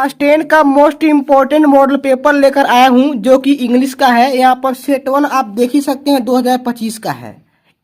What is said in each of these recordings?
Class 10 का most important model paper लेकर आया हूं जो कि इंग्लिश का है। यहाँ पर सेट 1 आप देख ही सकते हैं 2025 का है।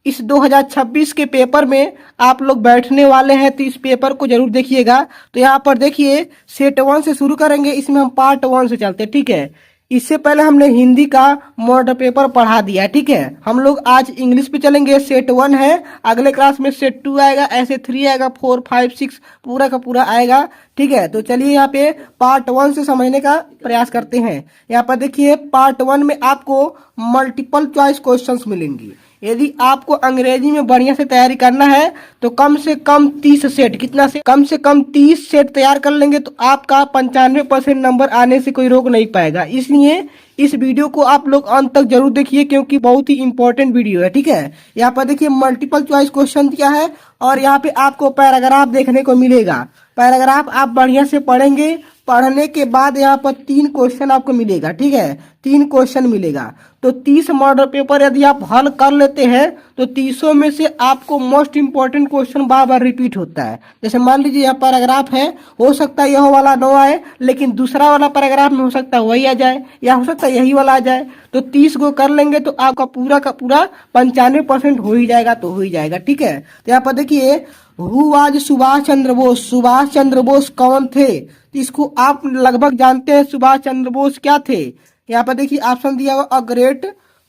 इस 2026 के पेपर में आप लोग बैठने वाले हैं तो इस पेपर को जरूर देखिएगा। तो यहाँ पर देखिए सेट 1 से शुरू करेंगे, इसमें हम पार्ट 1 से चलते हैं, ठीक है। इससे पहले हमने हिंदी का मॉडल पेपर पढ़ा दिया है, ठीक है। हम लोग आज इंग्लिश पे चलेंगे। सेट 1 है, अगले क्लास में सेट 2 आएगा, ऐसे 3 आएगा, 4 5 6 पूरा का पूरा आएगा, ठीक है। तो चलिए यहाँ पे पार्ट 1 से समझने का प्रयास करते हैं। यहाँ पर देखिए पार्ट 1 में आपको मल्टीपल चॉइस क्वेश्चंस मिलेंगी। यदि आपको अंग्रेजी में बढ़िया से तैयारी करना है तो कम से कम 30 सेट, कितना से कम 30 सेट तैयार कर लेंगे तो आपका 95% नंबर आने से कोई रोक नहीं पाएगा। इसलिए इस वीडियो को आप लोग अंत तक जरूर देखिए क्योंकि बहुत ही इंपॉर्टेंट वीडियो है, ठीक है। यहाँ पर देखिए मल्टीपल चॉइस क्वेश्चन क्या है और यहाँ पे आपको पैराग्राफ देखने को मिलेगा। पैराग्राफ आप बढ़िया से पढ़ेंगे, पढ़ने के बाद यहाँ पर 3 क्वेश्चन आपको मिलेगा, ठीक है। 3 क्वेश्चन मिलेगा तो 30 मॉडल पेपर यदि आप हल कर लेते हैं तो 30 में से आपको मोस्ट इंपॉर्टेंट क्वेश्चन बार बार रिपीट होता है। जैसे मान लीजिए यहाँ पैराग्राफ है, हो सकता है यह वाला न आए लेकिन दूसरा वाला पैराग्राफ में हो सकता है वही आ जाए या हो सकता है यही वाला आ जाए। तो 30 को कर लेंगे तो आपका पूरा का पूरा 95% हो ही जाएगा, तो हो ही जाएगा, ठीक है। तो यहाँ पर देखिए हु वाज सुभाष चंद्र बोस, सुभाष चंद्र बोस कौन थे? तो इसको आप लगभग जानते हैं सुभाष चंद्र बोस क्या थे। यहाँ पर देखिए ऑप्शन दिया हुआ अ ग्रेट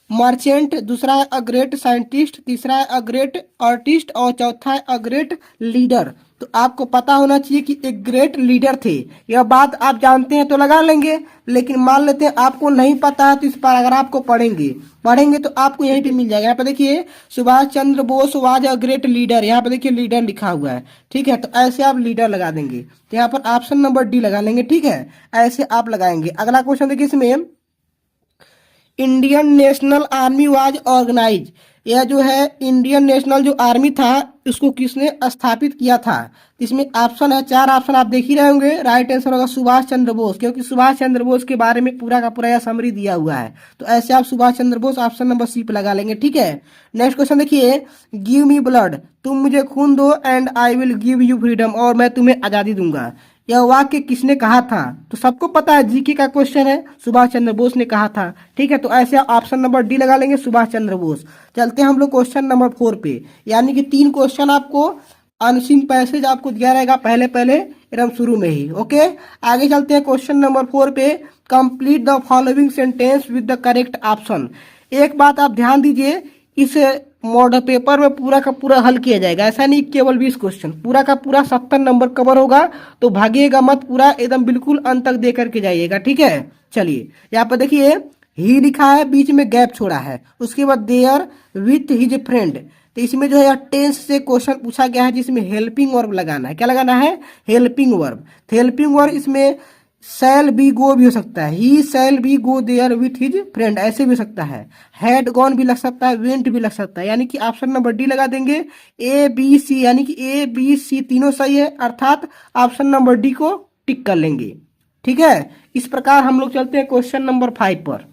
मर्चेंट, दूसरा है अ ग्रेट साइंटिस्ट, तीसरा है अ ग्रेट आर्टिस्ट और चौथा है अ ग्रेट लीडर। तो आपको पता होना चाहिए कि एक ग्रेट लीडर थे। यह बात आप जानते हैं तो लगा लेंगे, लेकिन मान लेते हैं आपको नहीं पता है तो इस पैराग्राफ को पढ़ेंगे तो आपको यहीं पे मिल जाएगा। यहाँ पे देखिए Subhash Chandra Bose was a great leader, यहाँ पे देखिए लीडर लिखा हुआ है, ठीक है। तो ऐसे आप लीडर लगा देंगे, तो यहाँ पर ऑप्शन नंबर डी लगा लेंगे, ठीक है। ऐसे आप लगाएंगे। अगला क्वेश्चन देखिए इसमें Indian National Army was organise, यह जो है इंडियन नेशनल जो आर्मी था उसको किसने स्थापित किया था? इसमें ऑप्शन है 4 ऑप्शन आप देख ही रहे होंगे। राइट आंसर होगा सुभाष चंद्र बोस, क्योंकि सुभाष चंद्र बोस के बारे में पूरा का पूरा यह समरी दिया हुआ है। तो ऐसे आप सुभाष चंद्र बोस ऑप्शन नंबर सी पे लगा लेंगे, ठीक है। नेक्स्ट क्वेश्चन देखिए गिव मी ब्लड, तुम मुझे खून दो and I will give you freedom, और मैं तुम्हें आजादी दूंगा। यह वाक्य किसने कहा था? तो सबको पता है, जीके का क्वेश्चन है, सुभाष चंद्र बोस ने कहा था, ठीक है। तो ऐसे ऑप्शन नंबर डी लगा लेंगे सुभाष चंद्र बोस। चलते हैं हम लोग क्वेश्चन नंबर 4 पे, यानी कि 3 क्वेश्चन आपको अनसीन पैसेज आपको दिया रहेगा पहले एकदम शुरू में ही, ओके। आगे चलते हैं क्वेश्चन नंबर 4 पे। Complete the following sentence with the correct option. एक बात आप ध्यान दीजिए, इस मॉडल पेपर में पूरा का पूरा हल किया जाएगा, ऐसा नहीं केवल 20 क्वेश्चन, पूरा का पूरा 70 नंबर कवर होगा। तो भागिएगा मत, पूरा एकदम बिल्कुल अंत तक दे करके जाइएगा, ठीक है। चलिए यहाँ पर देखिए ही लिखा है, बीच में गैप छोड़ा है, उसके बाद देयर विथ हिज फ्रेंड। तो इसमें जो है टेंस से क्वेश्चन पूछा गया है जिसमें हेल्पिंग वर्ब लगाना है। क्या लगाना है? Helping verb. हेल्पिंग वर्ब इसमें शैल बी गो भी हो सकता है, he shall be go there with his friend, ऐसे भी हो सकता है। हैड गॉन भी लग सकता है, वेंट भी लग सकता है, यानी कि ऑप्शन नंबर डी लगा देंगे। ए बी सी, यानी कि ए बी सी तीनों सही है, अर्थात ऑप्शन नंबर डी को टिक कर लेंगे, ठीक है। इस प्रकार हम लोग चलते हैं क्वेश्चन नंबर 5 पर।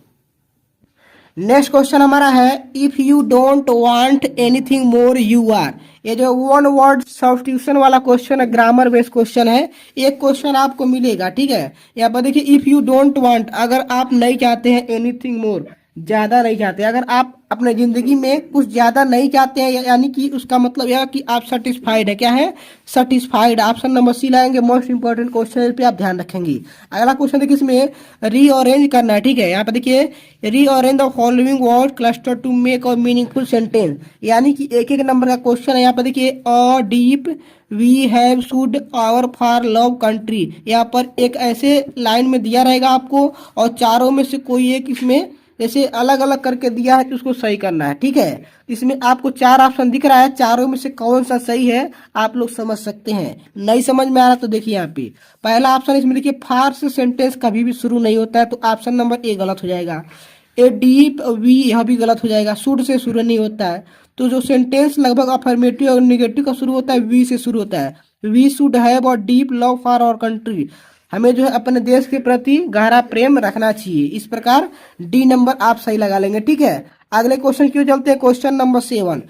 नेक्स्ट क्वेश्चन हमारा है if you don't want anything more you are. ये जो 1 वर्ड सब्स्टिट्यूशन वाला क्वेश्चन है, ग्रामर बेस्ड क्वेश्चन है। एक क्वेश्चन आपको मिलेगा, ठीक है। यहाँ पर देखिए इफ यू डोंट वांट, अगर आप नहीं चाहते हैं, एनीथिंग मोर ज्यादा नहीं चाहते, अगर आप अपने जिंदगी में कुछ ज्यादा नहीं चाहते हैं, यानी कि उसका मतलब यह कि आप सेटिस्फाइड है। क्या है? सेटिस्फाइड। ऑप्शन नंबर सी लाएंगे, मोस्ट इंपॉर्टेंट क्वेश्चन पे आप ध्यान रखेंगे। अगला क्वेश्चन देखिए इसमें रीअरेंज करना है, ठीक है। यहाँ पे देखिए rearrange the following word cluster to make a meaningful sentence, यानी कि एक नंबर का क्वेश्चन है। यहाँ पे देखिए a deep we have should our for love country, यहाँ पर एक ऐसे लाइन में दिया रहेगा आपको और चारों में से कोई एक इसमें जैसे अलग अलग करके दिया है तो उसको सही करना है, ठीक है। इसमें आपको 4 ऑप्शन दिख रहा है, चारों में से कौन सा सही है आप लोग समझ सकते हैं। नहीं समझ में आ रहा तो देखिए यहाँ पे पहला ऑप्शन इसमें देखिए फार से सेंटेंस कभी भी शुरू नहीं होता है, तो ऑप्शन नंबर ए गलत हो जाएगा। ए डीप वी यह भी गलत हो जाएगा, शुड से शुरू नहीं होता है। तो जो सेंटेंस लगभग अफर्मेटिव और निगेटिव का शुरू होता है वी से शुरू होता है। We should have a deep love for our country, हमें जो है अपने देश के प्रति गहरा प्रेम रखना चाहिए। इस प्रकार डी नंबर आप सही लगा लेंगे, ठीक है। अगले क्वेश्चन क्यों चलते हैं, question number 7।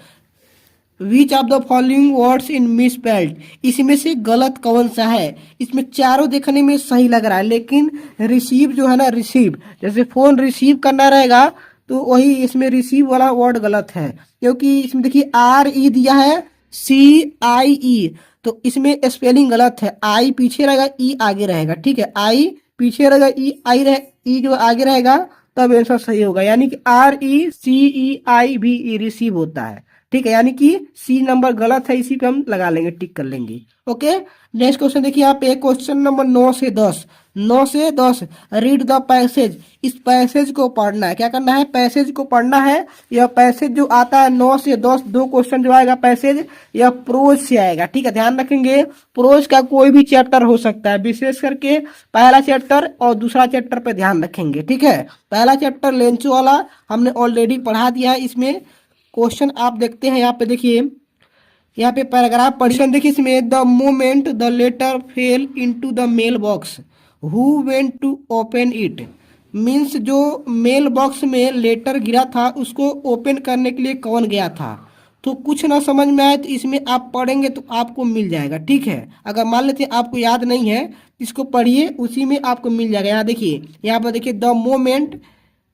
Which of the following words in misspelled, इसमें से गलत कौन सा है। इसमें चारों देखने में सही लग रहा है, लेकिन रिसीव जो है ना, रिसीव जैसे फोन रिसीव करना रहेगा तो वही इसमें रिसीव वाला वर्ड गलत है, क्योंकि इसमें देखिए RE दिया है CIE, तो इसमें स्पेलिंग गलत है। आई पीछे रहेगा, ई आगे रहेगा, ठीक है, आई पीछे रहेगा, ई जो आगे रहेगा, तब आंसर सही होगा, यानी कि RECEIVE रिसीव होता है, ठीक है, यानी कि सी नंबर गलत है, इसी पे हम लगा लेंगे, टिक कर लेंगे। ओके, नेक्स्ट क्वेश्चन देखिए यहाँ पे क्वेश्चन नंबर 9 से 10 रीड द पैसेज, इस पैसेज को पढ़ना है। क्या करना है, पैसेज को पढ़ना है। यह पैसेज जो आता है 9 से 10, दो क्वेश्चन जो आएगा पैसेज, यह प्रोज से आएगा, ठीक है, ध्यान रखेंगे। प्रोज का कोई भी चैप्टर हो सकता है, विशेष करके पहला चैप्टर और दूसरा चैप्टर पे ध्यान रखेंगे, ठीक है। पहला चैप्टर लेंचो वाला हमने ऑलरेडी पढ़ा दिया है। इसमें क्वेश्चन आप देखते हैं, यहाँ पे देखिए, यहाँ पे पैराग्राफ पढ़िए, देखिए इसमें the moment the letter fell into the mail box who went to open it, means जो मेल बॉक्स में लेटर गिरा था उसको ओपन करने के लिए कौन गया था। तो कुछ ना समझ में आए तो इसमें आप पढ़ेंगे तो आपको मिल जाएगा, ठीक है। अगर मान लेते आपको याद नहीं है, इसको पढ़िए, उसी में आपको मिल जाएगा। यहाँ देखिए, यहाँ पर देखिए the moment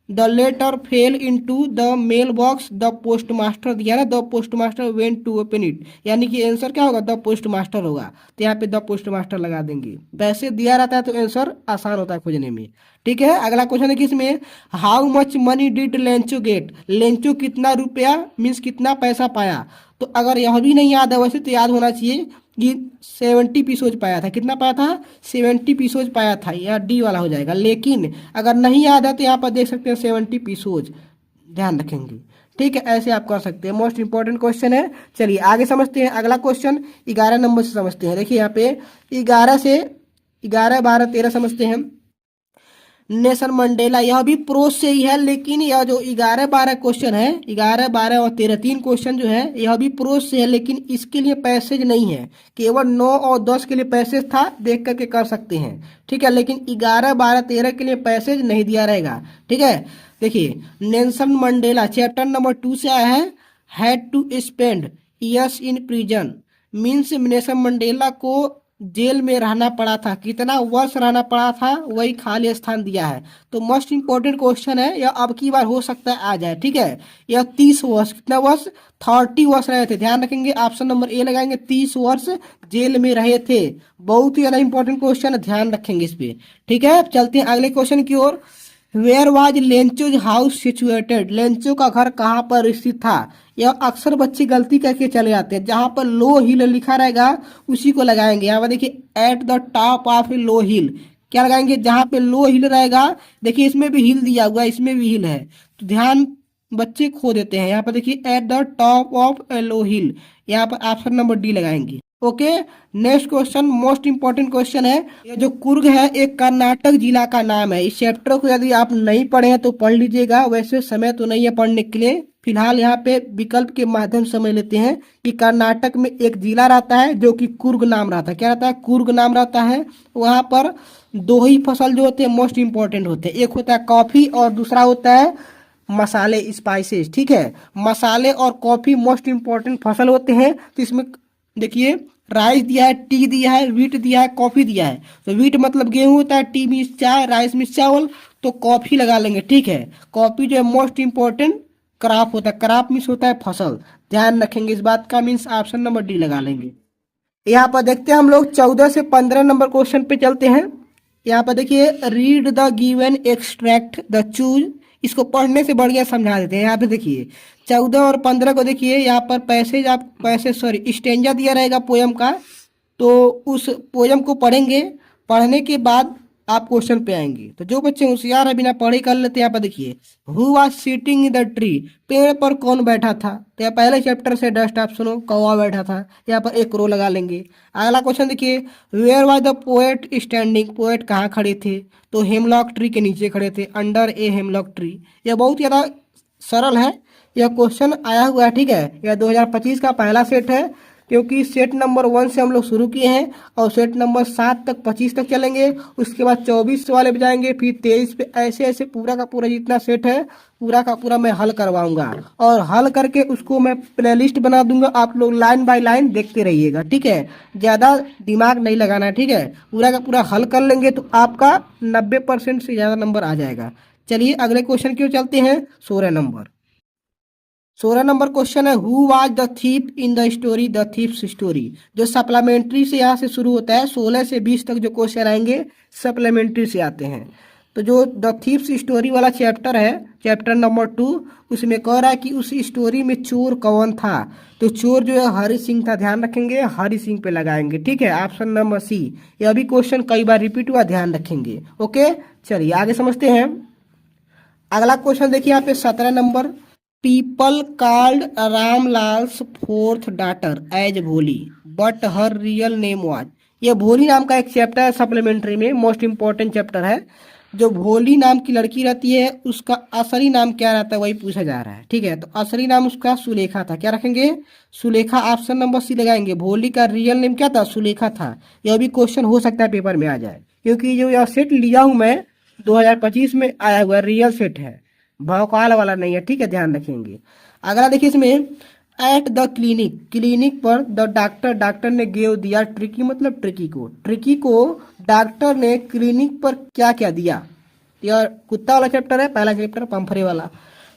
the letter fell into the mail box the post master दिया ना, the post master went to open it, यानी कि आंसर क्या होगा, द पोस्ट मास्टर होगा। तो यहाँ पे द पोस्ट मास्टर लगा देंगे। वैसे दिया रहता है तो आंसर आसान होता है खोजने में, ठीक है। अगला क्वेश्चन है कि इसमें how much money did Lencho get, Lencho कितना रुपया मीन्स कितना पैसा पाया। तो अगर यह भी नहीं याद है, वैसे तो याद होना चाहिए कि 70 पीसोज पाया था। कितना पाया था, 70 पीसोज पाया था, यह डी वाला हो जाएगा। लेकिन अगर नहीं याद है तो यहाँ पर देख सकते हैं 70 पीसोज, ध्यान रखेंगे, ठीक है। ऐसे आप कर सकते हैं, मोस्ट इंपॉर्टेंट क्वेश्चन है। चलिए आगे समझते हैं। अगला क्वेश्चन 11 नंबर से समझते हैं। देखिए यहाँ पे 11 से 11, 12, 13 समझते हैं। नेशन मंडेला, यह भी प्रोज से ही है, लेकिन यह जो 11, 12 क्वेश्चन है, 11, 12 और 13 तीन क्वेश्चन जो है, यह भी प्रोज से है, लेकिन इसके लिए पैसेज नहीं है। केवल 9 और 10 के लिए पैसेज था, देख करके कर सकते हैं, ठीक है। लेकिन 11, 12, 13 के लिए पैसेज नहीं दिया रहेगा, ठीक है। देखिए नेल्सन मंडेला चैप्टर नंबर 2 से आया है, had to spend years in prison, means Nelson Mandela को जेल में रहना पड़ा था। कितना वर्ष रहना पड़ा था, वही खाली स्थान दिया है। तो मोस्ट इंपॉर्टेंट क्वेश्चन है, यह अब की बार हो सकता है आ जाए, ठीक है। यह 30 वर्ष, कितना वर्ष, 30 वर्ष रहे थे, ध्यान रखेंगे। ऑप्शन नंबर ए लगाएंगे, 30 वर्ष जेल में रहे थे। बहुत ही ज्यादा इंपॉर्टेंट क्वेश्चन है, ध्यान रखेंगे इस पे, ठीक है। चलते हैं अगले क्वेश्चन की ओर। Where was Lencho's house situated, Lencho का घर कहाँ पर स्थित था। यह अक्सर बच्चे गलती करके चले जाते हैं, जहां पर लो हिल लिखा रहेगा उसी को लगाएंगे। यहाँ पर देखिए at the top of low hill, क्या लगाएंगे, जहां पे लो हिल रहेगा। देखिए इसमें भी हिल दिया हुआ है, इसमें भी हिल है, तो ध्यान बच्चे खो देते हैं। यहाँ पर देखिए एट द टॉप ऑफ ए लो हिल, यहाँ पर ऑप्शन नंबर डी लगाएंगे। Okay, next question most important question है। ये जो कुर्ग है एक कर्नाटक जिला का नाम है। इस चैप्टर को यदि आप नहीं पढ़े हैं तो पढ़ लीजिएगा, वैसे समय तो नहीं है पढ़ने के लिए। फिलहाल यहाँ पे विकल्प के माध्यम से समझ लेते हैं कि कर्नाटक में एक जिला रहता है जो कि कुर्ग नाम रहता है। क्या रहता है, कुर्ग नाम रहता है। वहाँ पर दो ही फसल जो होते हैं मोस्ट इंपॉर्टेंट होते हैं, एक होता है कॉफी और दूसरा होता है मसाले, स्पाइसेस, ठीक है। मसाले और कॉफी मोस्ट इंपॉर्टेंट फसल होते हैं। तो इसमें देखिए राइस दिया है, टी दिया है, व्हीट दिया है, कॉफी दिया है। तो व्हीट मतलब गेहूं होता है, टी मीन्स चाय, राइस मीन्स चावल, तो कॉफी लगा लेंगे, ठीक है। कॉफी जो है मोस्ट इंपॉर्टेंट क्रॉप होता है, क्रॉप मीन्स होता है फसल, ध्यान रखेंगे इस बात का, मीन्स ऑप्शन नंबर डी लगा लेंगे। यहाँ पर देखते हैं हम लोग 14 से 15 नंबर क्वेश्चन पे चलते हैं। यहाँ पर देखिए read the given extract the choose, इसको पढ़ने से बढ़िया समझा देते हैं। यहाँ पे देखिए 14 और 15 को देखिए, यहाँ पर पैसेज आप स्टेंजा दिया रहेगा पोयम का, तो उस पोयम को पढ़ेंगे। पढ़ने के बाद आप क्वेश्चन पे आएंगे। तो जो बच्चे होशियार है बिना पढ़े कर लेते हैं। यहाँ पर देखिए who was sitting in the tree, पेड़ पर कौन बैठा था। तो यहाँ पहले चैप्टर से डस्ट आप सुनो, कौवा बैठा था, यहाँ पर एक रो लगा लेंगे। अगला क्वेश्चन देखिए where was the poet standing, poet कहाँ खड़े थे। तो हेमलॉक ट्री के नीचे खड़े थे, अंडर ए हेमलॉक ट्री। यह बहुत ज़्यादा सरल है, यह क्वेश्चन आया हुआ है, ठीक है। यह 2025 का पहला सेट है, क्योंकि सेट नंबर 1 से हम लोग शुरू किए हैं और सेट नंबर 7 तक 25 तक चलेंगे। उसके बाद 24 वाले पे जाएंगे, फिर 23 पे, ऐसे ऐसे पूरा का पूरा जितना सेट है पूरा का पूरा मैं हल करवाऊंगा, और हल करके उसको मैं प्लेलिस्ट बना दूंगा, आप लोग लाइन बाय लाइन देखते रहिएगा, ठीक है। ज़्यादा दिमाग नहीं लगाना है, ठीक है। पूरा का पूरा हल कर लेंगे तो आपका 90% से ज़्यादा नंबर आ जाएगा। चलिए अगले क्वेश्चन की ओर चलते हैं। 16 नंबर 16 नंबर क्वेश्चन है, who was the thief in the story the thieves story. जो सप्लीमेंट्री से यहाँ से शुरू होता है, 16 से 20 तक जो क्वेश्चन आएंगे सप्लीमेंट्री से आते हैं। तो जो द थीप्स स्टोरी वाला चैप्टर है, चैप्टर नंबर 2, उसमें कह रहा है कि उस स्टोरी में चोर कौन था। तो चोर जो है हरि सिंह था, ध्यान रखेंगे हरि सिंह पे लगाएंगे, ठीक है। Option number C. यह भी क्वेश्चन कई बार रिपीट हुआ, ध्यान रखेंगे, ओके। चलिए आगे समझते हैं। अगला क्वेश्चन देखिए यहाँ पे 17 number, people called Ramlal's fourth daughter as Bholi but her real name was. ये भोली नाम का एक चैप्टर है सप्लीमेंट्री में, मोस्ट इंपॉर्टेंट चैप्टर है। जो भोली नाम की लड़की रहती है उसका असली नाम क्या रहता है वही पूछा जा रहा है, ठीक है। तो असली नाम उसका सुलेखा था, क्या रखेंगे, सुलेखा। ऑप्शन नंबर सी लगाएंगे। भोली का रियल नेम क्या था, सुलेखा था। यह भी क्वेश्चन हो सकता है पेपर में आ जाए, क्योंकि जो यह सेट लिया हूं मैं 2025 में आया हुआ रियल सेट है, भौकाल वाला नहीं है, ठीक है, ध्यान रखेंगे। अगला देखिए इसमें, एट द क्लिनिक, क्लिनिक पर द डॉक्टर, डॉक्टर ने गेव दिया ट्रिकी, मतलब ट्रिकी को, ट्रिकी को डॉक्टर ने क्लिनिक पर क्या क्या दिया। यह कुत्ता वाला चैप्टर है, पहला चैप्टर पंफरे वाला।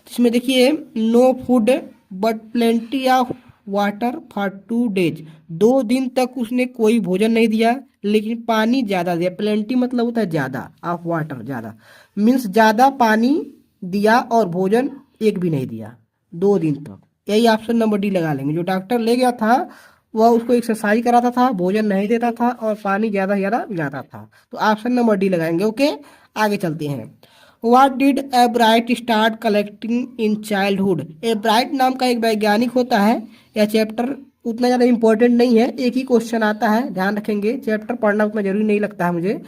इसमें देखिए, no food but plenty of water for 2 days, 2 दिन तक उसने कोई भोजन नहीं दिया लेकिन पानी ज्यादा दिया। प्लेंटी मतलब होता है ज्यादा, ऑफ वाटर ज्यादा, मीन्स ज्यादा पानी दिया, और भोजन एक भी नहीं दिया 2 दिन तक। यही ऑप्शन नंबर डी लगा लेंगे। जो डॉक्टर ले गया था वह उसको एक्सरसाइज कराता था, भोजन नहीं देता था, और पानी ज़्यादा ज़्यादा पिलाता था। तो ऑप्शन नंबर डी लगाएंगे, ओके। आगे चलते हैं। What did एब्राइट start collecting in childhood. एब्राइट नाम का एक वैज्ञानिक होता है। यह चैप्टर उतना ज़्यादा इंपॉर्टेंट नहीं है, एक ही क्वेश्चन आता है, ध्यान रखेंगे। चैप्टर पढ़ना उतना जरूरी नहीं लगता है मुझे।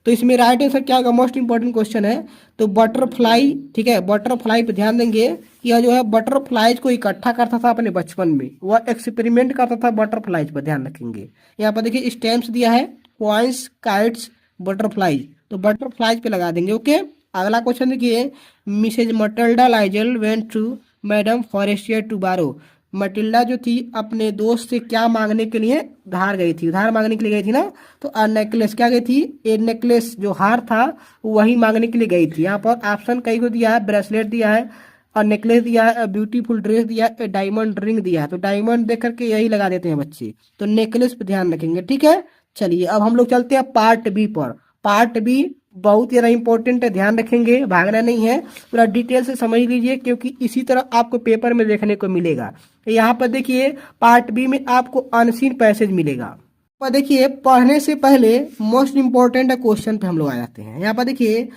तो इसमें राइट आंसर क्या होगा, मोस्ट इंपॉर्टेंट क्वेश्चन है। तो बटरफ्लाई, ठीक है, बटरफ्लाई पे ध्यान देंगे कि यह जो है बटरफ्लाइज को इकट्ठा करता था अपने बचपन में, वह एक्सपेरिमेंट करता था बटरफ्लाइज पर, ध्यान रखेंगे। यहाँ पर देखिए स्टैम्प्स दिया है, क्वाइंस, काइट्स, बटरफ्लाइज, तो बटरफ्लाइज पे लगा देंगे, ओके। अगला क्वेश्चन देखिए, Mrs Matilda Loisel went to madam Forestier to borrow. Matilda जो थी अपने दोस्त से क्या मांगने के लिए उधार गई थी, उधार मांगने के लिए गई थी ना। तो नेकलेस, क्या गई थी, ए नेकलेस जो हार था वही मांगने के लिए गई थी। यहाँ पर ऑप्शन कई को दिया है, ब्रेसलेट दिया है, और नेकलेस दिया है, ब्यूटीफुल ड्रेस दिया है, डायमंड रिंग दिया है। तो डायमंड देख करके यही लगा देते हैं बच्चे, तो नेकलेस पे ध्यान रखेंगे, ठीक है। चलिए अब हम लोग चलते हैं पार्ट बी पर। पार्ट बी बहुत ज़्यादा इंपॉर्टेंट है, ध्यान रखेंगे, भागना नहीं है, पूरा डिटेल से समझ लीजिए, क्योंकि इसी तरह आपको पेपर में देखने को मिलेगा। यहाँ पर देखिए पार्ट बी में आपको अनसीन पैसेज मिलेगा। पर देखिए पढ़ने से पहले मोस्ट इंपॉर्टेंट क्वेश्चन पे हम लोग आ जाते हैं। यहाँ पर देखिए,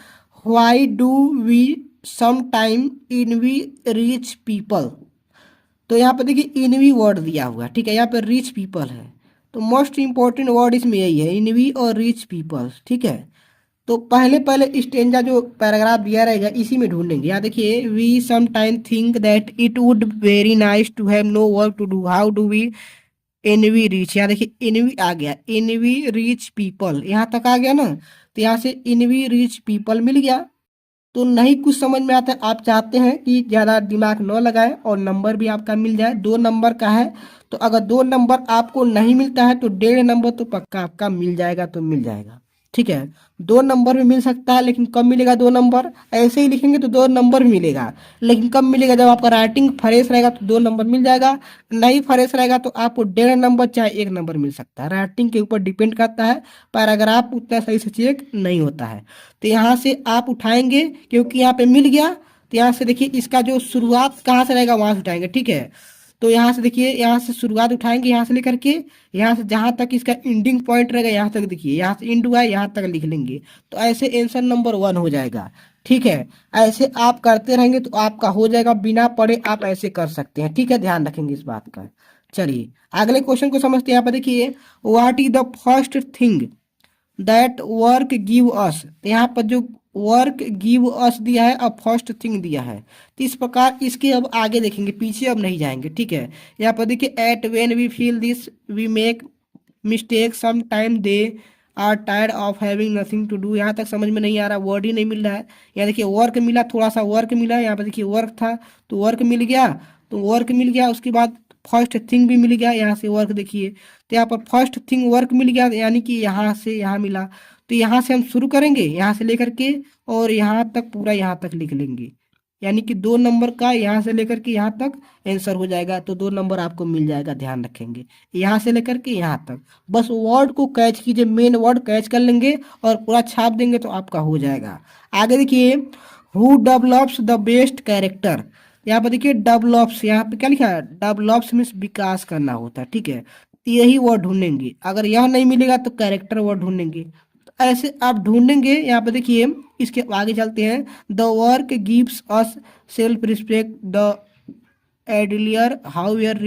why do we some time envy rich people. तो यहाँ पर देखिए इनवी वर्ड दिया हुआ है, ठीक है, यहाँ पर रिच पीपल है। तो मोस्ट इंपॉर्टेंट वर्ड इसमें यही है, इनवी और रिच पीपल, ठीक है। तो पहले पहले स्टेंजा जो पैराग्राफ दिया रहेगा इसी में ढूंढेंगे। यहाँ देखिए, we some time think that it would very nice to have no work to do, how do we envy rich. यहाँ देखिए एनवी आ गया, एनवी रीच पीपल, यहाँ तक आ गया ना। तो यहाँ से एनवी रीच पीपल मिल गया। तो नहीं कुछ समझ में आता है, आप चाहते हैं कि ज़्यादा दिमाग न लगाएं और नंबर भी आपका मिल जाए। 2 नंबर का है, तो अगर 2 नंबर आपको नहीं मिलता है तो 1.5 नंबर तो पक्का आपका मिल जाएगा, तो मिल जाएगा, ठीक है। 2 नंबर भी मिल सकता है, लेकिन कब मिलेगा 2 नंबर, ऐसे ही लिखेंगे तो 2 नंबर भी मिलेगा, लेकिन कब मिलेगा, जब आपका राइटिंग फ्रेश रहेगा तो 2 नंबर मिल जाएगा। नहीं फ्रेश रहेगा तो आपको 1.5 नंबर चाहे 1 नंबर मिल सकता है, राइटिंग के ऊपर डिपेंड करता है। पैराग्राफ उतना सही से चेक नहीं होता है। तो यहाँ से आप उठाएंगे, क्योंकि यहाँ पे मिल गया, तो यहाँ से देखिए इसका जो शुरुआत कहाँ से रहेगा वहां से उठाएंगे, ठीक है। तो यहाँ से देखिए, यहाँ से शुरुआत उठाएंगे, यहाँ से लेकर के यहाँ से जहाँ तक इसका एंडिंग पॉइंट रहेगा, यहाँ तक देखिए, यहाँ से एंड हुआ है यहाँ तक लिख लेंगे, तो ऐसे आंसर नंबर 1 हो जाएगा, ठीक है। ऐसे आप करते रहेंगे तो आपका हो जाएगा, बिना पढ़े आप ऐसे कर सकते हैं, ठीक है, ध्यान रखेंगे इस बात का। चलिए अगले क्वेश्चन को समझते हैं। यहाँ पर देखिए, what is the first thing that work give us. यहाँ पर जो वर्क गिव अस दिया है और फर्स्ट थिंग दिया है, तो इस प्रकार इसके अब आगे देखेंगे, पीछे अब नहीं जाएंगे, ठीक है। यहाँ पर देखिए, at when we feel this we make mistake some time they are tired of having nothing to do. यहाँ तक समझ में नहीं आ रहा, वर्ड ही नहीं मिल रहा है। यहाँ देखिए वर्क मिला, थोड़ा सा वर्क मिला, यहाँ पे देखिए वर्क था तो वर्क मिल गया, तो वर्क मिल गया, उसके बाद फर्स्ट थिंग भी मिल गया, यहाँ से वर्क देखिए, तो यहाँ पर फर्स्ट थिंग वर्क मिल गया, यानी कि यहाँ से यहाँ मिला। तो यहाँ से हम शुरू करेंगे, यहाँ से लेकर के और यहाँ तक पूरा यहाँ तक लिख लेंगे, यानी कि 2 नंबर का यहाँ से लेकर के यहाँ तक आंसर हो जाएगा। तो 2 नंबर आपको मिल जाएगा, ध्यान रखेंगे, यहाँ से लेकर के यहाँ तक। बस वर्ड को कैच कीजिए, मेन वर्ड कैच कर लेंगे और पूरा छाप देंगे तो आपका हो जाएगा। आगे देखिए, who develops the best character. यहाँ पर देखिए डेवलप्स, यहाँ पे क्या लिखा है, डेवलप्स मीन्स विकास करना होता है, ठीक है। तो यही वर्ड ढूंढेंगे, अगर यह नहीं मिलेगा तो कैरेक्टर वर्ड ढूंढेंगे। तो ऐसे आप ढूंढेंगे। यहाँ पे देखिए, इसके आगे चलते हैं। The work gives us self respect, the idler however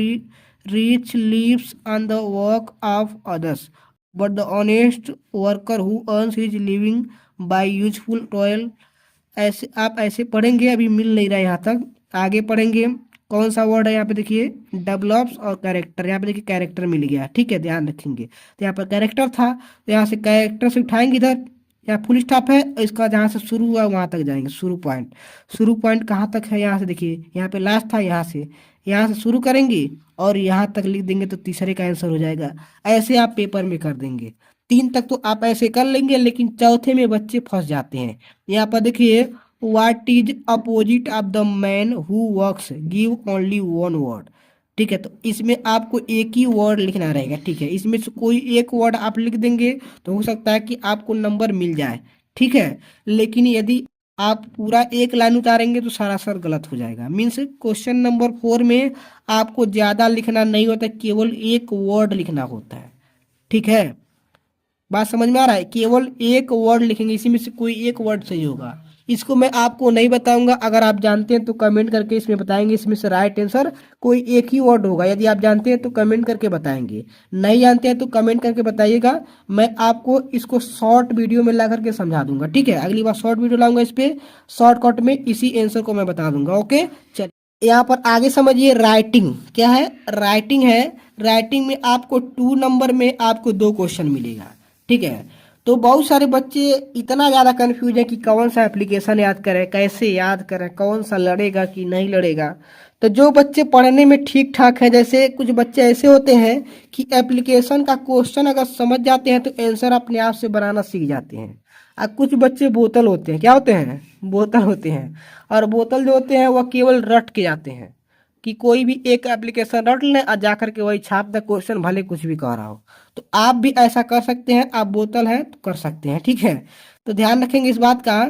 rich lives on the work of others, but the honest worker who earns his living by useful toil. ऐसे आप ऐसे पढ़ेंगे, अभी मिल नहीं रहा है यहाँ तक, आगे पढ़ेंगे। कौन सा वर्ड है यहाँ पे देखिए, डेवलप्स और कैरेक्टर। यहाँ पे देखिए कैरेक्टर मिल गया, ठीक है, ध्यान रखेंगे। तो यहाँ पर कैरेक्टर था, तो यहाँ से कैरेक्टर से उठाएंगे इधर, यहाँ फुल स्टॉप है, इसका जहाँ से शुरू हुआ वहाँ तक जाएंगे, शुरू पॉइंट। शुरू पॉइंट कहाँ तक है, यहाँ से देखिए, यहाँ पे लास्ट था, यहाँ से शुरू करेंगे और यहाँ तक लिख देंगे तो तीसरे का आंसर हो जाएगा। ऐसे आप पेपर में कर देंगे। 3 तक तो आप ऐसे कर लेंगे, लेकिन चौथे में बच्चे फंस जाते हैं। यहाँ पर देखिए, what is opposite of the man who works, give only 1 word, ठीक है। तो इसमें आपको एक ही वर्ड लिखना रहेगा, ठीक है। इसमें से कोई एक वर्ड आप लिख देंगे तो हो सकता है कि आपको नंबर मिल जाए, ठीक है। लेकिन यदि आप पूरा एक लाइन उतारेंगे तो सरासर गलत हो जाएगा। मीन्स क्वेश्चन नंबर 4 में आपको ज़्यादा लिखना नहीं होता, केवल एक वर्ड लिखना होता है, ठीक है। बात समझ में आ रहा है, केवल एक वर्ड लिखेंगे, इसी में से कोई एक वर्ड सही होगा। इसको मैं आपको नहीं बताऊंगा, अगर आप जानते हैं तो कमेंट करके इसमें बताएंगे, इसमें से राइट आंसर कोई एक ही वर्ड होगा। यदि आप जानते हैं तो कमेंट करके बताएंगे, नहीं जानते हैं तो कमेंट करके बताइएगा। मैं आपको इसको शॉर्ट वीडियो में ला करके समझा दूंगा, ठीक है। अगली बार शॉर्ट वीडियो लाऊंगा, इस पर शॉर्टकट में इसी आंसर को मैं बता दूंगा, ओके। चलिए यहाँ पर आगे समझिए, राइटिंग क्या है, राइटिंग है। राइटिंग में आपको 2 नंबर में आपको 2 क्वेश्चन मिलेगा, ठीक है। तो बहुत सारे बच्चे इतना ज़्यादा कंफ्यूज है कि कौन सा एप्लीकेशन याद करें, कैसे याद करें, कौन सा लड़ेगा कि नहीं लड़ेगा। तो जो बच्चे पढ़ने में ठीक ठाक है, जैसे कुछ बच्चे ऐसे होते हैं कि एप्लीकेशन का क्वेश्चन अगर समझ जाते हैं तो आंसर अपने आप से बनाना सीख जाते हैं। और कुछ बच्चे बोतल होते हैं, क्या होते हैं, बोतल होते हैं। और बोतल जो होते हैं वह केवल रट के जाते हैं कि कोई भी एक एप्लीकेशन रट लें और जाकर के वही छाप दे क्वेश्चन, भले कुछ भी कह रहा हो। तो आप भी ऐसा कर सकते हैं, आप बोतल हैं तो कर सकते हैं, ठीक है। तो ध्यान रखेंगे इस बात का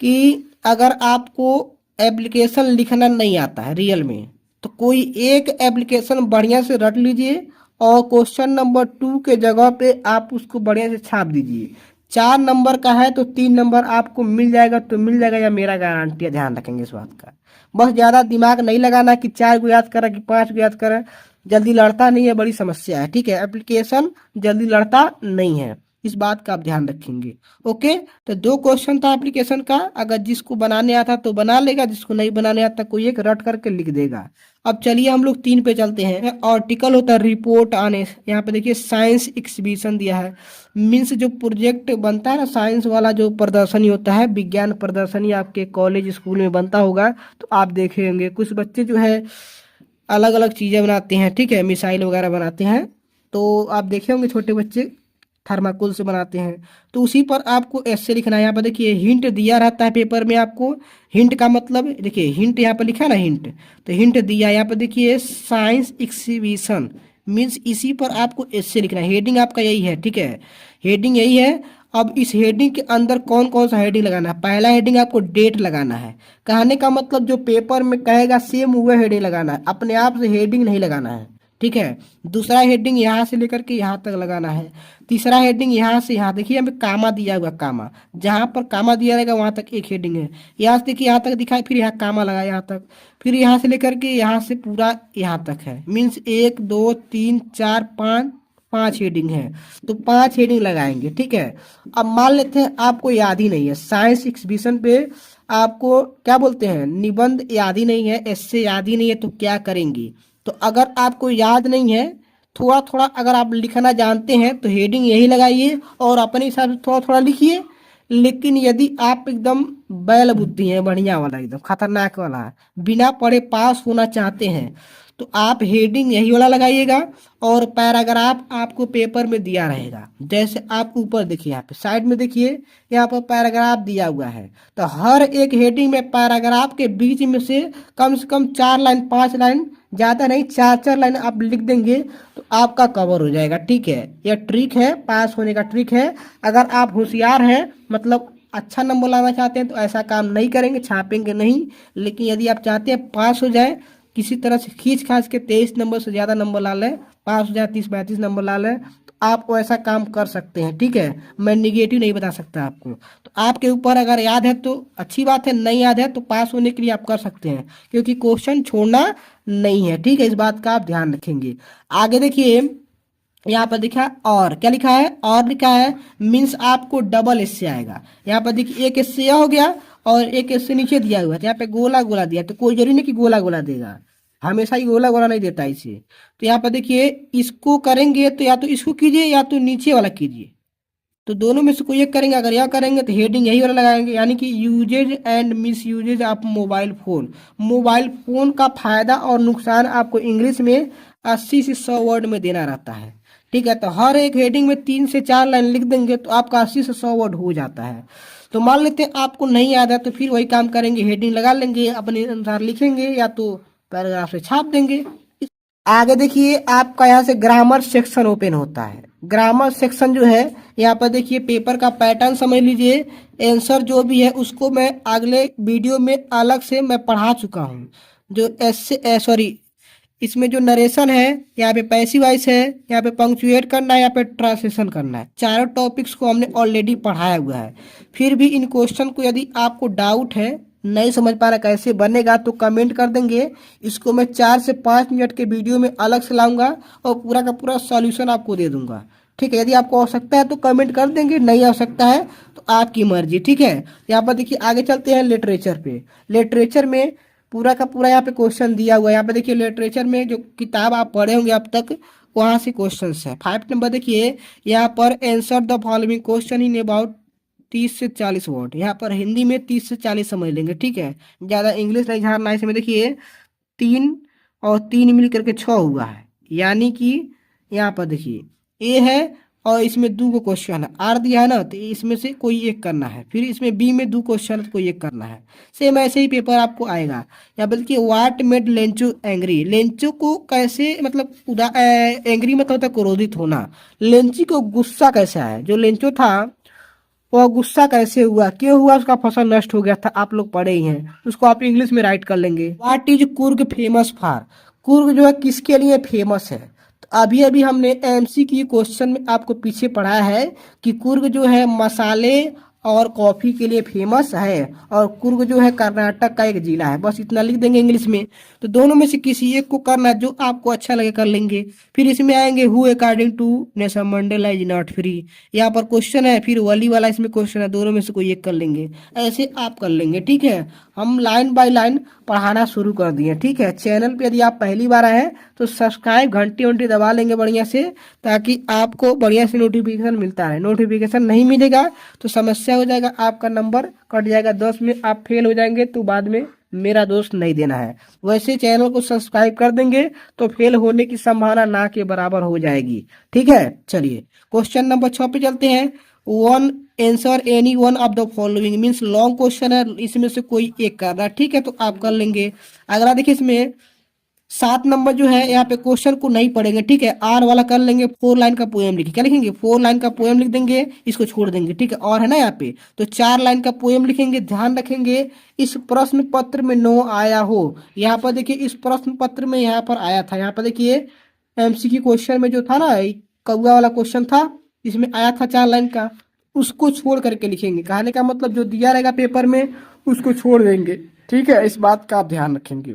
कि अगर आपको एप्लीकेशन लिखना नहीं आता है रियल में, तो कोई एक एप्लीकेशन बढ़िया से रट लीजिए और क्वेश्चन नंबर 2 के जगह पे आप उसको बढ़िया से छाप दीजिए। 4 नंबर का है तो 3 नंबर आपको मिल जाएगा, तो मिल जाएगा, या मेरा गारंटी है। ध्यान रखेंगे इस बात का, बस ज़्यादा दिमाग नहीं लगाना कि 4 को याद करा कि 5 को याद करा, जल्दी लड़ता नहीं है, बड़ी समस्या है, ठीक है। एप्लीकेशन जल्दी लड़ता नहीं है, इस बात का आप ध्यान रखेंगे, ओके। तो 2 क्वेश्चन था एप्लीकेशन का, अगर जिसको बनाने आता तो बना लेगा, जिसको नहीं बनाने आता कोई एक रट करके लिख देगा। अब चलिए हम लोग 3 पे चलते हैं। आर्टिकल होता है रिपोर्ट आने, यहाँ पे देखिए साइंस एग्जीबिशन दिया है। मीन्स जो प्रोजेक्ट बनता है ना, साइंस वाला जो प्रदर्शनी होता है, विज्ञान प्रदर्शनी आपके कॉलेज स्कूल में बनता होगा, तो आप देखे होंगे कुछ बच्चे जो है अलग अलग चीज़ें बनाते हैं, ठीक है, मिसाइल वगैरह बनाते हैं। तो आप देखे होंगे छोटे बच्चे थर्माकोल से बनाते हैं, तो उसी पर आपको ऐसे लिखना है। यहाँ पर देखिए हिंट दिया रहता है पेपर में आपको। हिंट का मतलब देखिए, हिंट यहाँ पर लिखा है ना, हिंट, तो हिंट दिया। यहाँ पर देखिए साइंस एग्जीबिशन, मीन्स इसी पर आपको ऐसे लिखना है। हेडिंग आपका यही है, ठीक है, हेडिंग यही है। अब इस हेडिंग के अंदर कौन कौन सा हेडिंग लगाना है, पहला हेडिंग आपको डेट लगाना है। कहने का मतलब जो पेपर में कहेगा सेम वह हेडिंग लगाना है, अपने आप से हेडिंग नहीं लगाना है, ठीक है। दूसरा हेडिंग यहाँ से लेकर के यहाँ तक लगाना है। तीसरा हेडिंग यहाँ से यहाँ, देखिए हमें कामा दिया हुआ, कामा जहाँ पर कामा दिया रहेगा वहाँ तक एक हेडिंग है। यहाँ से देखिए यहाँ तक दिखाए, फिर यहाँ कामा लगा यहाँ तक, फिर यहाँ से लेकर के यहाँ से पूरा यहाँ तक है। मीन्स 1 2 3 4 5 हेडिंग है, तो 5 हेडिंग लगाएंगे, ठीक है। अब मान लेते हैं आपको याद ही नहीं है, साइंस एग्जीबिशन पे आपको क्या बोलते हैं, निबंध याद ही नहीं है, ऐसे याद ही नहीं है, तो क्या करेंगे। तो अगर आपको याद नहीं है थोड़ा थोड़ा अगर आप लिखना जानते हैं तो हेडिंग यही लगाइए और अपने हिसाब से थोड़ा थोड़ा लिखिए। लेकिन यदि आप एकदम बैल बुद्धि है, बढ़िया वाला, एकदम खतरनाक वाला, बिना पढ़े पास होना चाहते हैं, तो आप हेडिंग यही वाला लगाइएगा। और पैराग्राफ आपको पेपर में दिया रहेगा, जैसे आप ऊपर देखिए, यहाँ पे साइड में देखिए, यहाँ पर पैराग्राफ दिया हुआ है। तो हर एक हेडिंग में पैराग्राफ के बीच में से कम 4 लाइन 5 लाइन, ज़्यादा नहीं 4 4 लाइन आप लिख देंगे तो आपका कवर हो जाएगा। ठीक है, यह ट्रिक है, पास होने का ट्रिक है। अगर आप होशियार हैं, मतलब अच्छा नंबर लाना चाहते हैं, तो ऐसा काम नहीं करेंगे, छापेंगे नहीं। लेकिन यदि आप चाहते हैं पास हो जाए, किसी तरह से खींच खाच के 23 नंबर से ज़्यादा नंबर ला लें, पास हो जाए 30 32 नंबर ला लें, तो आप ऐसा काम कर सकते हैं। ठीक है, मैं निगेटिव नहीं बता सकता आपको। तो आपके ऊपर, अगर याद है तो अच्छी बात है, नहीं याद है तो पास होने के लिए आप कर सकते हैं, क्योंकि क्वेश्चन छोड़ना नहीं है। ठीक है, इस बात का आप ध्यान रखेंगे। आगे देखिए, यहाँ पर लिखा है और, क्या लिखा है, और लिखा है, मीन्स आपको डबल एस से आएगा। यहाँ पर देखिए एक एस से हो गया और एक एस से नीचे दिया हुआ है, तो यहाँ पे गोला गोला दिया, तो कोई जरूरी नहीं कि गोला गोला देगा, हमेशा ही गोला गोला नहीं देता इसे। तो यहाँ पर देखिए, इसको करेंगे तो या तो इसको कीजिए या तो नीचे वाला कीजिए, तो दोनों में से कोई एक करेंगे। अगर यह करेंगे तो हेडिंग यही वाला लगाएंगे, यानी कि uses and misuses of mobile phone. Mobile phone का फायदा और नुकसान आपको इंग्लिश में 80 से 100 वर्ड में देना रहता है। ठीक है, तो हर एक हेडिंग में 3 से 4 लाइन लिख देंगे तो आपका 80 से 100 वर्ड हो जाता है। तो मान लेते हैं आपको नहीं याद है, तो फिर वही काम करेंगे, हेडिंग लगा लेंगे, अपने अनुसार लिखेंगे या तो पैराग्राफ से छाप देंगे। आगे देखिए, आपका यहाँ से ग्रामर सेक्शन ओपन होता है। ग्रामर सेक्शन जो है, यहाँ पर देखिए पेपर का पैटर्न समझ लीजिए। आंसर जो भी है उसको मैं अगले वीडियो में अलग से मैं पढ़ा चुका हूँ। जो इसमें जो नरेशन है, यहाँ पे पैसिव वॉइस है, यहाँ पे पंक्चुएट करना है, यहाँ पे ट्रांसलेशन करना है, चारों टॉपिक्स को हमने ऑलरेडी पढ़ाया हुआ है। फिर भी इन क्वेश्चन को यदि आपको डाउट है, नहीं समझ पा रहा कैसे बनेगा, तो कमेंट कर देंगे। इसको मैं 4 से 5 मिनट के वीडियो में अलग से लाऊंगा और पूरा का पूरा सॉल्यूशन आपको दे दूंगा। ठीक है, यदि आपको आवश्यकता है तो कमेंट कर देंगे, नहीं आवश्यकता है तो आपकी मर्जी। ठीक है, यहाँ पर देखिए आगे चलते हैं लिटरेचर पे। लिटरेचर में पूरा का पूरा यहाँ पे क्वेश्चन दिया हुआ है। यहाँ पे देखिए लिटरेचर में जो किताब आप पढ़े होंगे अब तक, वहाँ से क्वेश्चन है। 5 नंबर देखिए, यहाँ पर answer the following question in about 30 से 40 वर्ड। यहाँ पर हिंदी में 30 से 40 समझ लेंगे। ठीक है, ज़्यादा इंग्लिश नहीं झाड़ना है इसमें। देखिए 3 और 3 मिल करके 6 हुआ है, यानी कि यहाँ पर देखिए ए है और इसमें 2 क्वेश्चन है, आर दिया है ना, तो इसमें से कोई एक करना है। फिर इसमें बी में 2 क्वेश्चन है तो कोई एक करना है। सेम ऐसे ही पेपर आपको आएगा। या बल्कि what made Lencho angry, Lencho को कैसे, मतलब एंग्री मतलब होता है क्रोधित होना। लेंची को गुस्सा कैसे आया, जो लेंचो था वह गुस्सा कैसे हुआ, क्यों हुआ, उसका फसल नष्ट हो गया था, आप लोग पढ़े ही हैं। उसको आप इंग्लिश में राइट कर लेंगे। What is Coorg famous for, Coorg जो है किसके लिए फेमस है। तो अभी अभी हमने एमसीक्यू क्वेश्चन में आपको पीछे पढ़ा है कि कुर्ग जो है मसाले और कॉफ़ी के लिए फेमस है, और कुर्ग जो है कर्नाटक का एक जिला है। बस इतना लिख देंगे इंग्लिश में। तो दोनों में से किसी एक को करना, जो आपको अच्छा लगे कर लेंगे। फिर इसमें आएंगे who according to Nelson Mandela is not free, यहाँ पर क्वेश्चन है, फिर वली वाला इसमें क्वेश्चन है, दोनों में से कोई एक कर लेंगे। ऐसे आप कर लेंगे। ठीक है, हम लाइन बाय लाइन पढ़ाना शुरू कर दिए। ठीक है, चैनल पे यदि आप पहली बार आए हैं तो सब्सक्राइब घंटी वंटी दबा लेंगे बढ़िया से, ताकि आपको बढ़िया से नोटिफिकेशन मिलता है। नोटिफिकेशन नहीं मिलेगा तो समस्या हो जाएगा, आपका नंबर कट जाएगा 10 में, आप फेल हो जाएंगे तो बाद में मेरा दोस्त नहीं देना है। वैसे चैनल को सब्सक्राइब कर देंगे तो फेल होने की संभावना ना के बराबर हो जाएगी। ठीक है, चलिए क्वेश्चन नंबर 6 पे चलते हैं। One answer any one of the following, means long question है, इसमें से कोई एक करना है। ठीक है, तो आप कर लेंगे। अगला देखिए, इसमें 7 नंबर जो है, यहाँ पे क्वेश्चन को नहीं पढ़ेंगे। ठीक है, आर वाला कर लेंगे। 4 लाइन का पोएम लिखिए, क्या लिखेंगे, 4 लाइन का पोएम लिख देंगे, इसको छोड़ देंगे। ठीक है, और है ना यहाँ पे, तो 4 लाइन का पोएम लिखेंगे। ध्यान रखेंगे इस प्रश्न पत्र में नो आया हो। यहाँ पर देखिए इस प्रश्न पत्र में यहाँ पर आया था। यहाँ पर देखिए एमसीक्यू क्वेश्चन में जो था ना, कौआ वाला क्वेश्चन था, इसमें आया था 4 लाइन का, उसको छोड़ करके लिखेंगे। कहने का मतलब जो दिया रहेगा पेपर में उसको छोड़ देंगे। ठीक है, इस बात का आप ध्यान रखेंगे।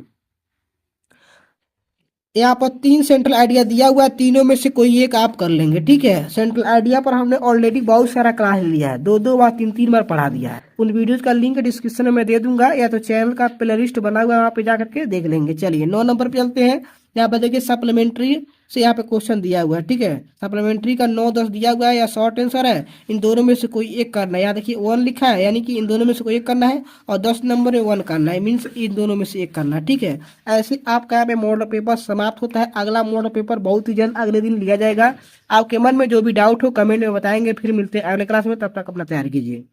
यहाँ पर 3 सेंट्रल आइडिया दिया हुआ है, तीनों में से कोई एक आप कर लेंगे। ठीक है, सेंट्रल आइडिया पर हमने ऑलरेडी बहुत सारा क्लास लिया है, 2 बार 3 बार पढ़ा दिया है। उन वीडियोज का लिंक डिस्क्रिप्शन में दे दूंगा, या तो चैनल का प्ले लिस्ट बना हुआ है, वहाँ पे जा करके देख लेंगे। चलिए 9 नंबर पे चलते हैं। यहाँ पर देखिए सप्लीमेंट्री से यहाँ पे क्वेश्चन दिया हुआ है, ठीक है। सप्लीमेंट्री का 9-10 दिया हुआ है या शॉर्ट आंसर है, इन दोनों में से कोई एक करना है। यहाँ देखिए 1 लिखा है, यानी कि इन दोनों में से कोई एक करना है, और 10 नंबर में 1 करना है, मीन्स इन दोनों में से एक करना है, ठीक है। ऐसे आपका यहाँ पे मॉडल पेपर समाप्त होता है। अगला मॉडल पेपर बहुत ही जल्द अगले दिन लिया जाएगा। आपके मन में जो भी डाउट हो कमेंट में बताएंगे। फिर मिलते हैं अगले क्लास में, तब तक अपना तैयार कीजिए।